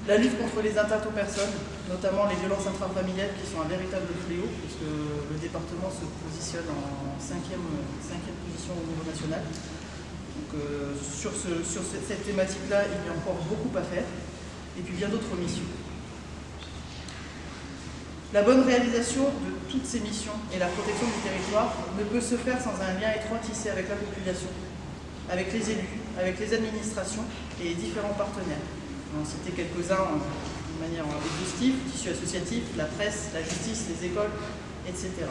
La lutte contre les atteintes aux personnes, notamment les violences intrafamiliales qui sont un véritable fléau, puisque le département se positionne en cinquième position au niveau national. Donc, sur cette thématique-là, il y a encore beaucoup à faire, et puis bien d'autres missions. La bonne réalisation de toutes ces missions et la protection du territoire ne peut se faire sans un lien étroit tissé avec la population, avec les élus, avec les administrations et les différents partenaires. On va en citer quelques-uns de manière exhaustive: le tissu associatif, la presse, la justice, les écoles, etc.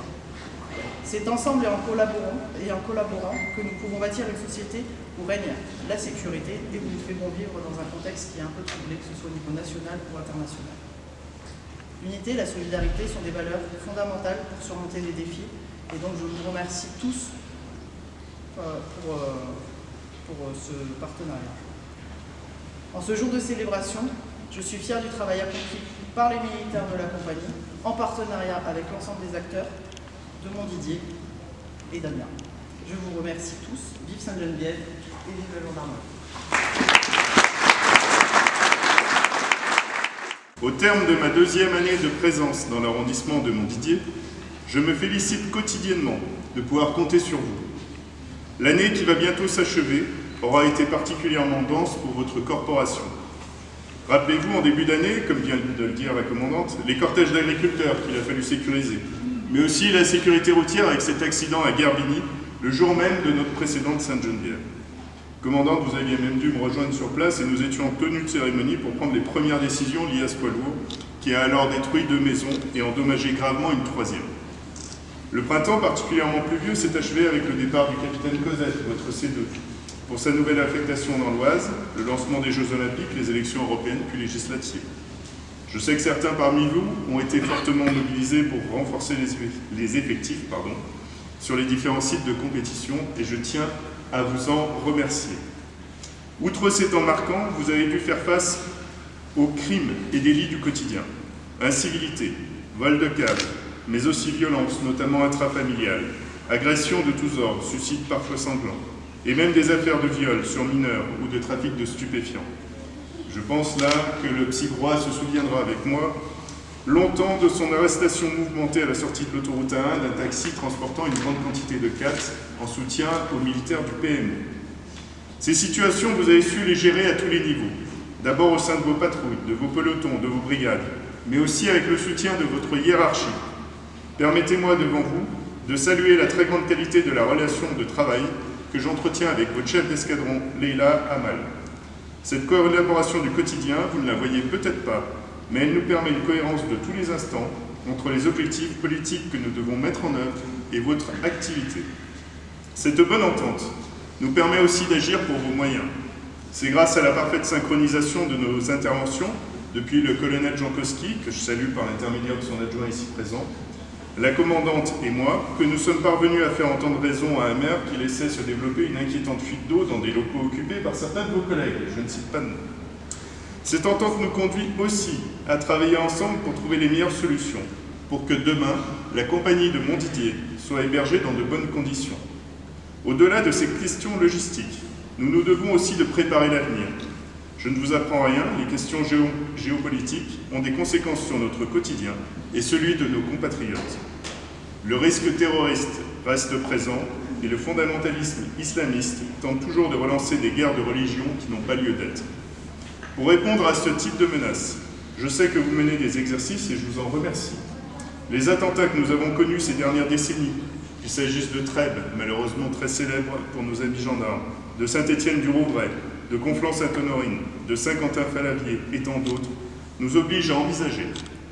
C'est ensemble et en collaborant que nous pouvons bâtir une société où règne la sécurité et où nous faisons vivre dans un contexte qui est un peu troublé, que ce soit au niveau national ou international. L'unité et la solidarité sont des valeurs fondamentales pour surmonter les défis, et donc je vous remercie tous pour ce partenariat. En ce jour de célébration, je suis fier du travail accompli par les militaires de la compagnie, en partenariat avec l'ensemble des acteurs de Montdidier et d'Amiens. Je vous remercie tous. Vive Sainte-Geneviève et vive la gendarmerie. Au terme de ma 2e année de présence dans l'arrondissement de Montdidier, je me félicite quotidiennement de pouvoir compter sur vous. L'année qui va bientôt s'achever aura été particulièrement dense pour votre corporation. Rappelez-vous, en début d'année, comme vient de le dire la commandante, les cortèges d'agriculteurs qu'il a fallu sécuriser, mais aussi la sécurité routière avec cet accident à Gerbigny, le jour même de notre précédente Sainte-Geneviève. Commandante, vous aviez même dû me rejoindre sur place et nous étions en tenue de cérémonie pour prendre les premières décisions liées à ce poids lourd qui a alors détruit 2 maisons et endommagé gravement une 3e. Le printemps particulièrement pluvieux s'est achevé avec le départ du capitaine Cosette, votre C2, pour sa nouvelle affectation dans l'Oise, le lancement des Jeux Olympiques, les élections européennes puis législatives. Je sais que certains parmi vous ont été fortement mobilisés pour renforcer les effectifs sur les différents sites de compétition et je tiens à vous en remercier. Outre ces temps marquants, vous avez dû faire face aux crimes et délits du quotidien. Incivilités, vol de câbles, mais aussi violences, notamment intrafamiliales, agressions de tous ordres, suicides parfois sanglants, et même des affaires de viol sur mineurs ou de trafic de stupéfiants. Je pense là que le psy Groix se souviendra avec moi longtemps de son arrestation mouvementée à la sortie de l'autoroute A1 d'un taxi transportant une grande quantité de CAT en soutien aux militaires du PMU. Ces situations, vous avez su les gérer à tous les niveaux. D'abord au sein de vos patrouilles, de vos pelotons, de vos brigades, mais aussi avec le soutien de votre hiérarchie. Permettez-moi devant vous de saluer la très grande qualité de la relation de travail que j'entretiens avec votre chef d'escadron, Leila Amal. Cette collaboration du quotidien, vous ne la voyez peut-être pas, mais elle nous permet une cohérence de tous les instants entre les objectifs politiques que nous devons mettre en œuvre et votre activité. Cette bonne entente nous permet aussi d'agir pour vos moyens. C'est grâce à la parfaite synchronisation de nos interventions, depuis le colonel Jankowski, que je salue par l'intermédiaire de son adjoint ici présent, la commandante et moi, que nous sommes parvenus à faire entendre raison à un maire qui laissait se développer une inquiétante fuite d'eau dans des locaux occupés par certains de vos collègues, je ne cite pas de nom. Cette entente nous conduit aussi à travailler ensemble pour trouver les meilleures solutions, pour que demain, la compagnie de Montdidier soit hébergée dans de bonnes conditions. Au-delà de ces questions logistiques, nous nous devons aussi de préparer l'avenir. Je ne vous apprends rien, les questions géopolitiques ont des conséquences sur notre quotidien et celui de nos compatriotes. Le risque terroriste reste présent et le fondamentalisme islamiste tente toujours de relancer des guerres de religion qui n'ont pas lieu d'être. Pour répondre à ce type de menaces, je sais que vous menez des exercices et je vous en remercie. Les attentats que nous avons connus ces dernières décennies, qu'il s'agisse de Trèbes, malheureusement très célèbre pour nos amis gendarmes, de Saint-Étienne-du-Rouvray, de Conflans-Sainte-Honorine, de Saint-Quentin-Falavier et tant d'autres, nous obligent à envisager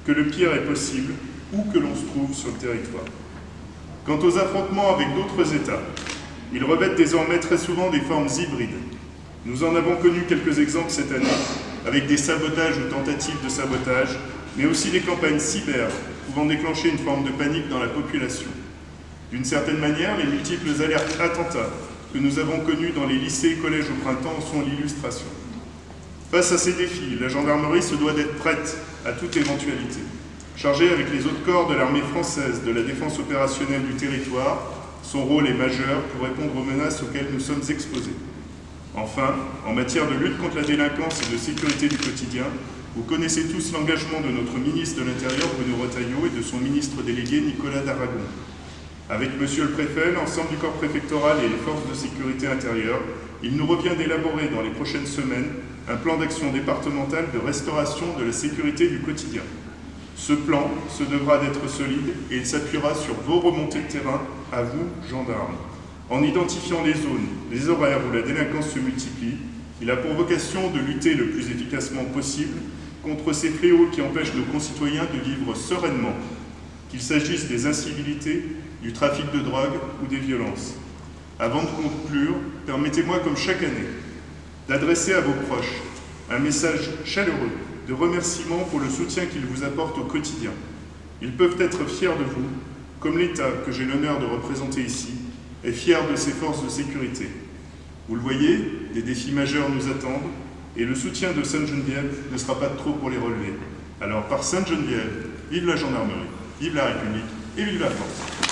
que le pire est possible où que l'on se trouve sur le territoire. Quant aux affrontements avec d'autres États, ils revêtent désormais très souvent des formes hybrides. Nous en avons connu quelques exemples cette année, avec des sabotages ou tentatives de sabotage, mais aussi des campagnes cyber pouvant déclencher une forme de panique dans la population. D'une certaine manière, les multiples alertes attentats que nous avons connus dans les lycées et collèges au printemps sont l'illustration. Face à ces défis, la gendarmerie se doit d'être prête à toute éventualité. Chargée avec les autres corps de l'armée française de la défense opérationnelle du territoire, son rôle est majeur pour répondre aux menaces auxquelles nous sommes exposés. Enfin, en matière de lutte contre la délinquance et de sécurité du quotidien, Vous connaissez tous l'engagement de notre ministre de l'Intérieur, Bruno Retailleau, et de son ministre délégué, Nicolas Daragon. Avec Monsieur le Préfet, l'ensemble du corps préfectoral et les forces de sécurité intérieure, il nous revient d'élaborer dans les prochaines semaines un plan d'action départemental de restauration de la sécurité du quotidien. Ce plan se devra d'être solide et il s'appuiera sur vos remontées de terrain, à vous, gendarmes. En identifiant les zones, les horaires où la délinquance se multiplie, il a pour vocation de lutter le plus efficacement possible contre ces fléaux qui empêchent nos concitoyens de vivre sereinement, qu'il s'agisse des incivilités, du trafic de drogue ou des violences. Avant de conclure, permettez-moi, comme chaque année, d'adresser à vos proches un message chaleureux de remerciement pour le soutien qu'ils vous apportent au quotidien. Ils peuvent être fiers de vous, comme l'État que j'ai l'honneur de représenter ici est fier de ses forces de sécurité. Vous le voyez, des défis majeurs nous attendent et le soutien de Sainte-Geneviève ne sera pas de trop pour les relever. Alors par Sainte-Geneviève, vive la gendarmerie, vive la République et vive la France.